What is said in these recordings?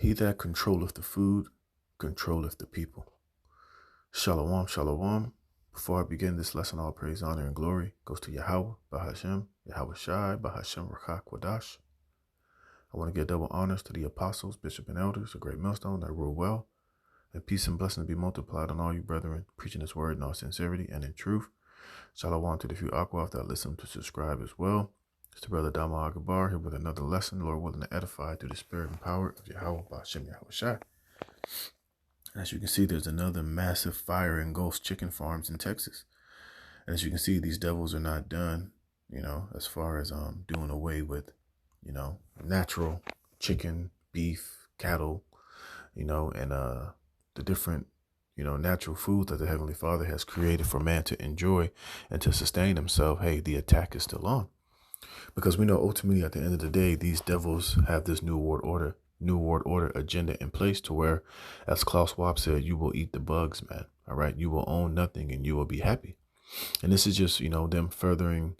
He that controlleth the food controlleth the people. Shalom, shalom. Before I begin this lesson, all praise, honor, and glory goes to Yahweh, Bahashem, Yahweh Shai, Bahashem, Rakak, Wadash. I want to give double honors to the apostles, bishop, and elders, a great millstone that rule well, and peace and blessings be multiplied on all you brethren, preaching his word in all sincerity and in truth. Shalom to the few aquaf that listen to subscribe as well. It's the brother Dama Agabar here with another lesson, Lord willing to edify through the spirit and power of Yahweh, Bahashem, Yahweh Shai. As you can see, there's another massive fire engulfs chicken farms in Texas. And as you can see, these devils are not done, as far as doing away with, natural chicken, beef, cattle, and the different, natural food that the Heavenly Father has created for man to enjoy and to sustain himself. Hey, the attack is still on. Because we know ultimately at the end of the day, these devils have this New World Order agenda in place to where, as Klaus Schwab said, you will eat the bugs, man. All right. You will own nothing and you will be happy. And this is just, them furthering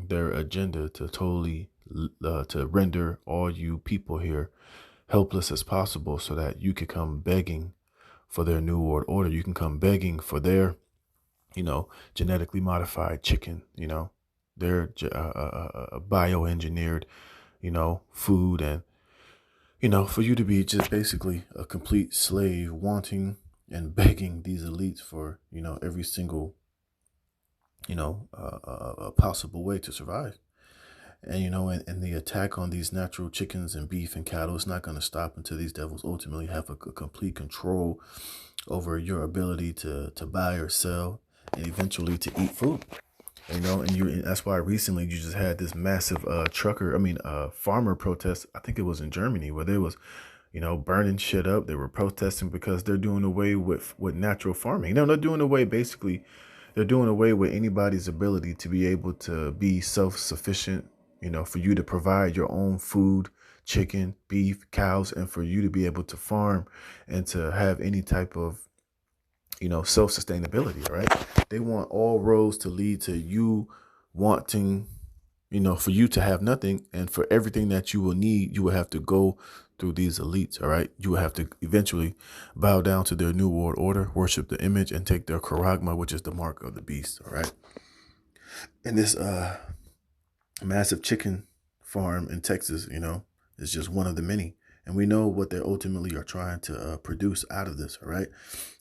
their agenda to totally to render all you people here helpless as possible so that you can come begging for their New World Order. You can come begging for their, genetically modified chicken, their bioengineered, food, and for you to be just basically a complete slave, wanting and begging these elites for, every single, possible way to survive. And, and the attack on these natural chickens and beef and cattle is not going to stop until these devils ultimately have a complete control over your ability to buy or sell and eventually to eat food. And that's why recently you just had this massive farmer protest. I think it was in Germany where there was, burning shit up. They were protesting because they're doing away with natural farming. No, they're doing away with anybody's ability to be able to be self-sufficient, for you to provide your own food, chicken, beef, cows, and for you to be able to farm and to have any type of self-sustainability, right? They want all roads to lead to you wanting, for you to have nothing. And for everything that you will need, you will have to go through these elites, all right? You will have to eventually bow down to their New World Order, worship the image, and take their charagma, which is the mark of the beast, all right? And this massive chicken farm in Texas, is just one of the many. And we know what they ultimately are trying to produce out of this, all right?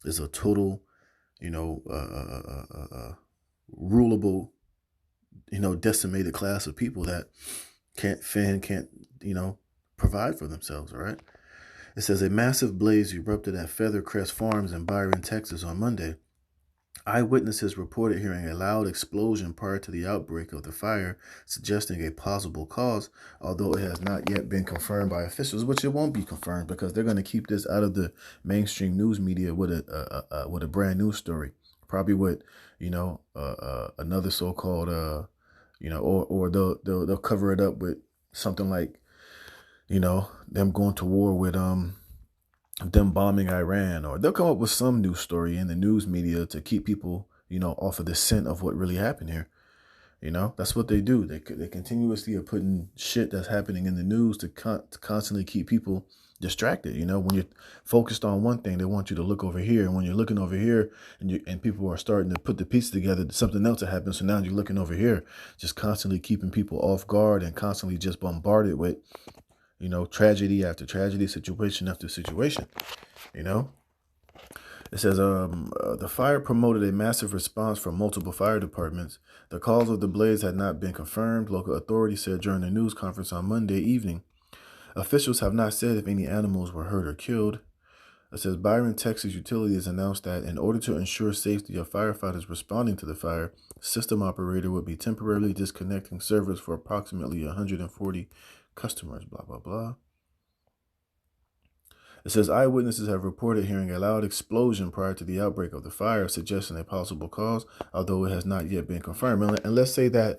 It's a total, rulable, decimated class of people that can't provide for themselves, all right? It says a massive blaze erupted at Feathercrest Farms in Byron, Texas on Monday. Eyewitnesses reported hearing a loud explosion prior to the outbreak of the fire, suggesting a possible cause, although it has not yet been confirmed by officials, which it won't be confirmed because they're going to keep this out of the mainstream news media with a brand new story, probably with another so-called or they'll cover it up with something like them going to war with them bombing Iran, or they'll come up with some news story in the news media to keep people, off of the scent of what really happened here. That's what they do. They continuously are putting shit that's happening in the news to constantly keep people distracted. When you're focused on one thing, they want you to look over here. And when you're looking over here and people are starting to put the pieces together, something else will happen. So now you're looking over here, just constantly keeping people off guard and constantly just bombarded with tragedy after tragedy, situation after situation, It says the fire promoted a massive response from multiple fire departments. The cause of the blaze had not been confirmed, local authorities said during a news conference on Monday evening. Officials have not said if any animals were hurt or killed. It says Byron, Texas Utilities announced that in order to ensure safety of firefighters responding to the fire, system operator would be temporarily disconnecting service for approximately 140 customers, blah, blah, blah. It says eyewitnesses have reported hearing a loud explosion prior to the outbreak of the fire, suggesting a possible cause, although it has not yet been confirmed. And let's say that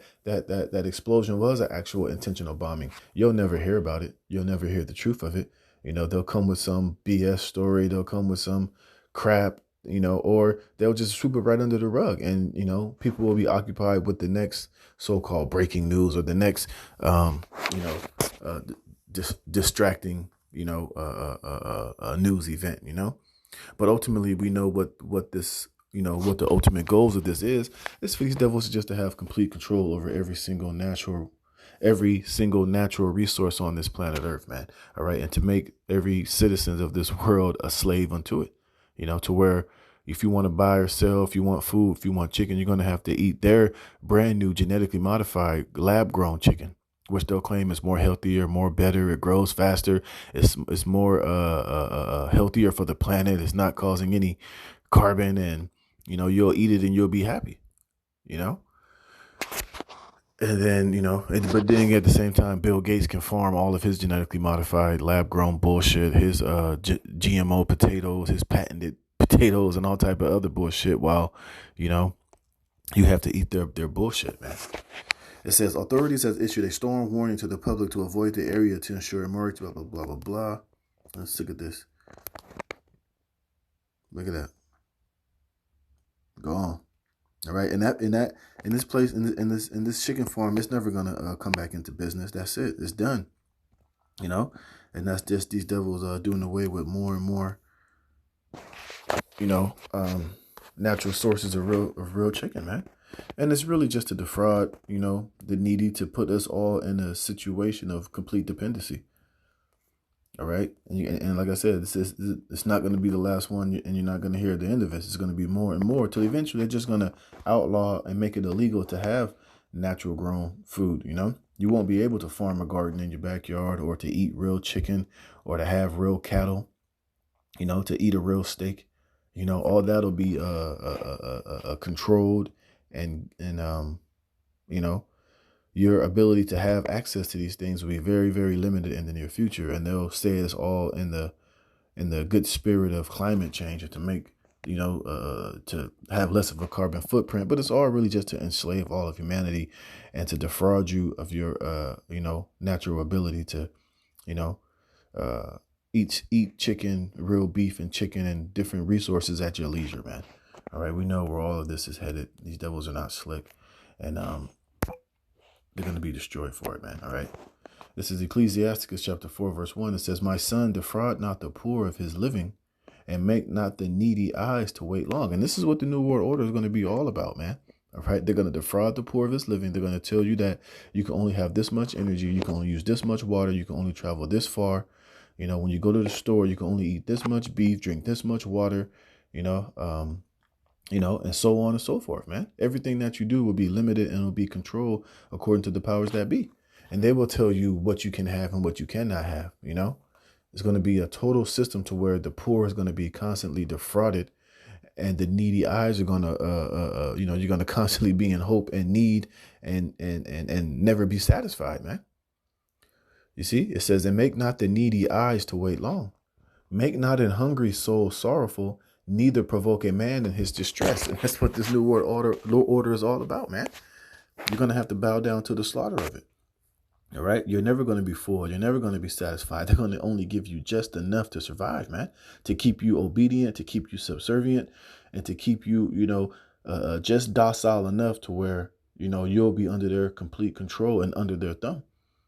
explosion was an actual intentional bombing. You'll never hear about it. You'll never hear the truth of it. They'll come with some BS story. They'll come with some crap, or they'll just sweep it right under the rug. And, people will be occupied with the next so-called breaking news or the next, distracting a news event, But ultimately, we know what this, what the ultimate goals of this is. It's for these devils just to have complete control over every single natural resource on this planet Earth, man. All right, and to make every citizen of this world a slave unto it. To where if you want to buy or sell, if you want food, if you want chicken, you're going to have to eat their brand new genetically modified lab grown chicken, which they'll claim is more healthier, more better. It grows faster. It's more healthier for the planet. It's not causing any carbon, and you'll eat it and you'll be happy. You know. And then, but then at the same time, Bill Gates can farm all of his genetically modified, lab grown bullshit, his GMO potatoes, his patented potatoes, and all type of other bullshit. While, you have to eat their bullshit, man. It says authorities have issued a storm warning to the public to avoid the area to ensure emergency. Blah blah blah blah blah. Let's look at this. Look at that. Go on. All right, and in this place, in this chicken farm, it's never gonna come back into business. That's it. It's done. And that's just these devils doing away with more and more, natural sources of real chicken, man. And it's really just to defraud, the needy, to put us all in a situation of complete dependency. All right. And like I said, it's not going to be the last one, and you're not going to hear the end of it. It's going to be more and more till eventually they're just going to outlaw and make it illegal to have natural grown food. You won't be able to farm a garden in your backyard, or to eat real chicken, or to have real cattle, to eat a real steak. All that'll be controlled, and your ability to have access to these things will be very, very limited in the near future. And they'll say it's all in the good spirit of climate change, and to make, to have less of a carbon footprint. But it's all really just to enslave all of humanity, and to defraud you of your, natural ability to, eat chicken, real beef and chicken, and different resources at your leisure, man. All right. We know where all of this is headed. These devils are not slick. And, they're going to be destroyed for it, man. All right. This is Ecclesiasticus chapter 4, verse 1. It says, "My son, defraud not the poor of his living, and make not the needy eyes to wait long." And this is what the New World Order is going to be all about, man. All right. They're going to defraud the poor of his living. They're going to tell you that you can only have this much energy. You can only use this much water. You can only travel this far. When you go to the store, you can only eat this much beef, drink this much water, and so on and so forth, man. Everything that you do will be limited and will be controlled according to the powers that be. And they will tell you what you can have and what you cannot have, It's going to be a total system to where the poor is going to be constantly defrauded, and the needy eyes are going to, you're going to constantly be in hope and need, and never be satisfied, man. You see, it says, "And make not the needy eyes to wait long. Make not an hungry soul sorrowful, neither provoke a man in his distress." And that's what this new world order is all about, man. You're going to have to bow down to the slaughter of it. All right. You're never going to be full. You're never going to be satisfied. They're going to only give you just enough to survive, man, to keep you obedient, to keep you subservient, and to keep you, just docile enough to where, you'll be under their complete control and under their thumb.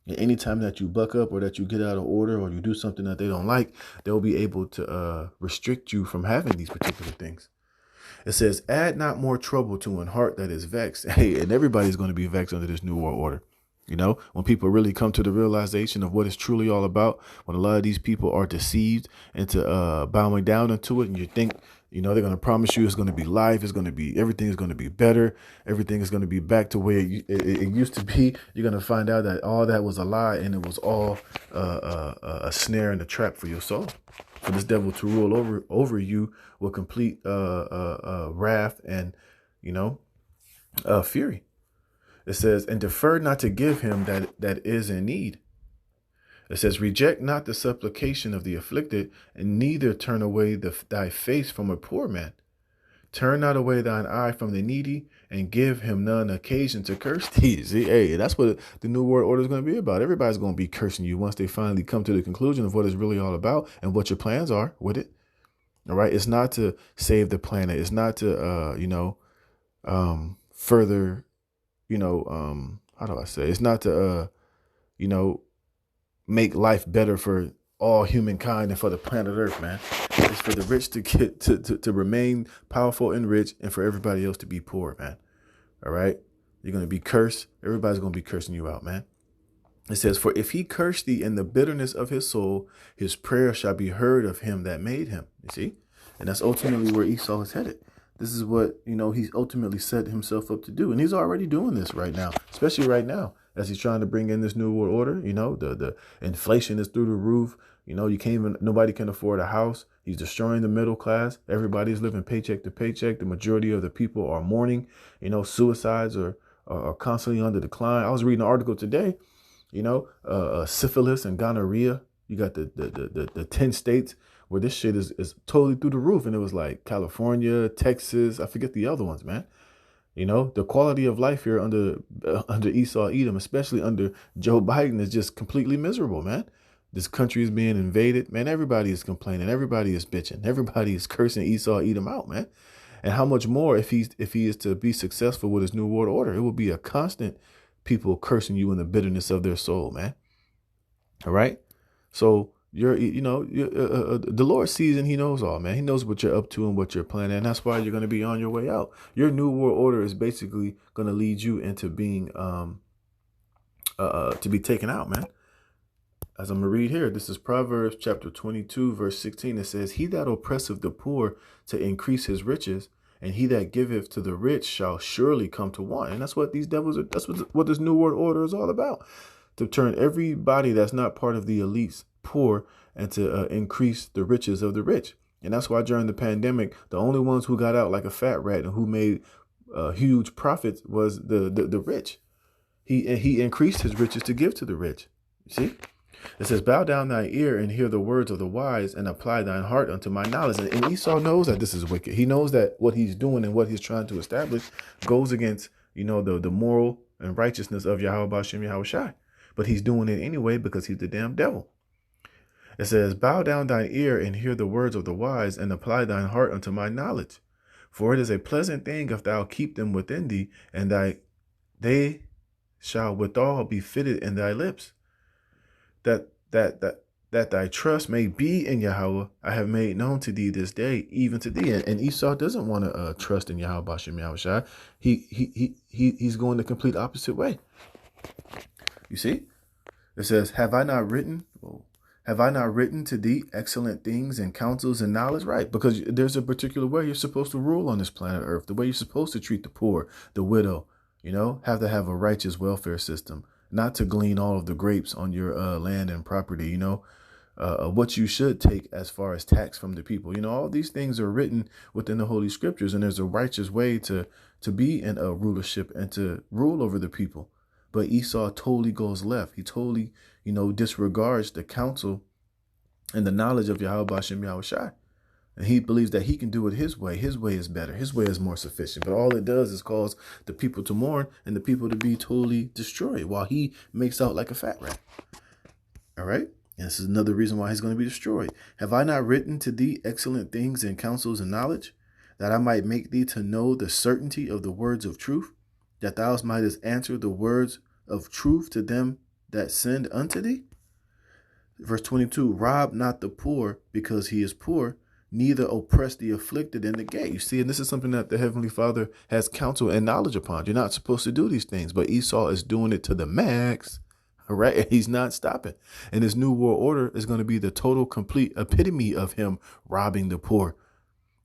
And anytime that you buck up, or that you get out of order, or you do something that they don't like, they'll be able to restrict you from having these particular things. It says, "Add not more trouble to an heart that is vexed." Hey, and everybody's going to be vexed under this new world order. When people really come to the realization of what it's truly all about, when a lot of these people are deceived into bowing down into it, and you think, they're going to promise you it's going to be life, everything is going to be better, everything is going to be back to where it used to be. You're going to find out that all that was a lie, and it was all a snare and a trap for your soul, for this devil to rule over you with complete wrath and fury. It says, "And defer not to give him that is in need." It says, "Reject not the supplication of the afflicted, and neither turn away thy face from a poor man. Turn not away thine eye from the needy, and give him none occasion to curse thee." See, hey, that's what the new world order is going to be about. Everybody's going to be cursing you once they finally come to the conclusion of what it's really all about and what your plans are with it. All right. It's not to save the planet. It's not to, further, how do I say? It's not to, make life better for all humankind and for the planet Earth, man. It's for the rich to get to remain powerful and rich, and for everybody else to be poor, man. All right? You're going to be cursed. Everybody's going to be cursing you out, man. It says, for if he curse thee in the bitterness of his soul, his prayer shall be heard of him that made him. You see? And that's ultimately where Esau is headed. This is what, he's ultimately set himself up to do. And he's already doing this right now, especially right now, as he's trying to bring in this new world order. The inflation is through the roof. Nobody can afford a house. He's destroying the middle class. Everybody's living paycheck to paycheck. The majority of the people are mourning. Suicides are constantly on the decline. I was reading an article today, syphilis and gonorrhea. You got the 10 states where this shit is totally through the roof. And it was like California, Texas, I forget the other ones, man. The quality of life here under Esau Edom, especially under Joe Biden, is just completely miserable, man. This country is being invaded, man. Everybody is complaining. Everybody is bitching. Everybody is cursing Esau Edom out, man. And how much more if he is to be successful with his new world order? It will be a constant people cursing you in the bitterness of their soul, man. All right. So the Lord sees and he knows all, man. He knows what you're up to and what you're planning. And that's why you're going to be on your way out. Your new world order is basically going to lead you into being to be taken out, man. As I'm going to read here, this is Proverbs chapter 22, verse 16. It says, he that oppresseth the poor to increase his riches, and he that giveth to the rich shall surely come to want. And that's what these devils are. That's what this new world order is all about. To turn everybody that's not part of the elites poor and to increase the riches of the rich. And that's why during the pandemic, the only ones who got out like a fat rat and who made huge profits was the rich. He increased his riches to give to the rich. You see? It says, bow down thy ear and hear the words of the wise and apply thine heart unto my knowledge. And Esau knows that this is wicked. He knows that what he's doing and what he's trying to establish goes against, the moral and righteousness of Yahweh Ba'ashem Yahweh Shai. But he's doing it anyway because he's the damn devil. It says, bow down thine ear and hear the words of the wise and apply thine heart unto my knowledge. For it is a pleasant thing if thou keep them within thee, and they shall withal be fitted in thy lips. That thy trust may be in Yahweh, I have made known to thee this day, even to thee. And Esau doesn't want to trust in Yahweh Ba'ashem Yahweh Shai. He's going the complete opposite way. You see, it says, have I not written to thee excellent things and counsels and knowledge? Right. Because there's a particular way you're supposed to rule on this planet Earth, the way you're supposed to treat the poor, the widow, have to have a righteous welfare system, not to glean all of the grapes on your land and property, what you should take as far as tax from the people. All these things are written within the Holy Scriptures, and there's a righteous way to be in a rulership and to rule over the people. But Esau totally goes left. He totally, disregards the counsel and the knowledge of Yahweh Ba'ashem Yahweh Shai. And he believes that he can do it his way. His way is better. His way is more sufficient. But all it does is cause the people to mourn and the people to be totally destroyed while he makes out like a fat rat. All right. And this is another reason why he's going to be destroyed. Have I not written to thee excellent things and counsels and knowledge, that I might make thee to know the certainty of the words of truth, that thou mightest answer the words of truth to them that send unto thee? Verse 22, rob not the poor because he is poor, neither oppress the afflicted in the gate. You see, and this is something that the Heavenly Father has counsel and knowledge upon. You're not supposed to do these things, but Esau is doing it to the max. All right. He's not stopping. And his new world order is going to be the total, complete epitome of him robbing the poor.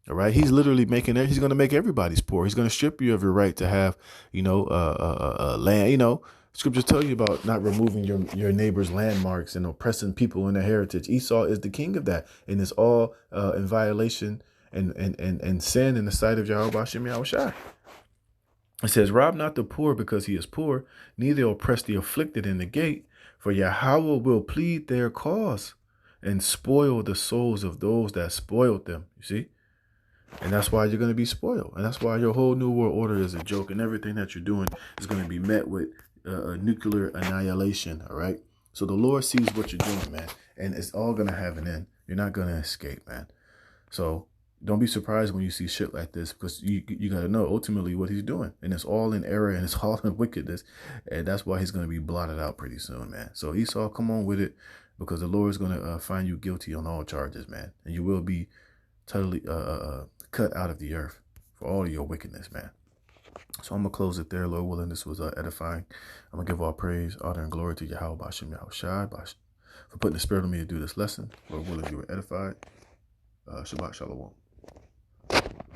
All right. He's literally he's going to make everybody's poor. He's going to strip you of your right to have, land. Scriptures tell you about not removing your neighbor's landmarks and oppressing people in their heritage. Esau is the king of that. And it's all in violation and sin in the sight of Yahweh Ba'ashem Yahweh Shai. It says, rob not the poor because he is poor, neither oppress the afflicted in the gate, for Yahweh will plead their cause and spoil the souls of those that spoiled them. You see? And that's why you're going to be spoiled. And that's why your whole new world order is a joke, and everything that you're doing is going to be met with nuclear annihilation. All right. So the Lord sees what you're doing, man, and it's all going to have an end. You're not going to escape, man. So don't be surprised when you see shit like this, because you got to know ultimately what he's doing, and it's all in error and it's all in wickedness. And that's why he's going to be blotted out pretty soon, man. So Esau, come on with it. because the Lord is going to find you guilty on all charges, man. And you will be totally cut out of the earth for all of your wickedness, man. So I'm going to close it there. Lord willing, this was edifying. I'm going to give all praise, honor, and glory to Yahweh, Ba'ashem, Yahweh Shai, for putting the spirit on me to do this lesson. Lord willing, you were edified. Shabbat Shalom.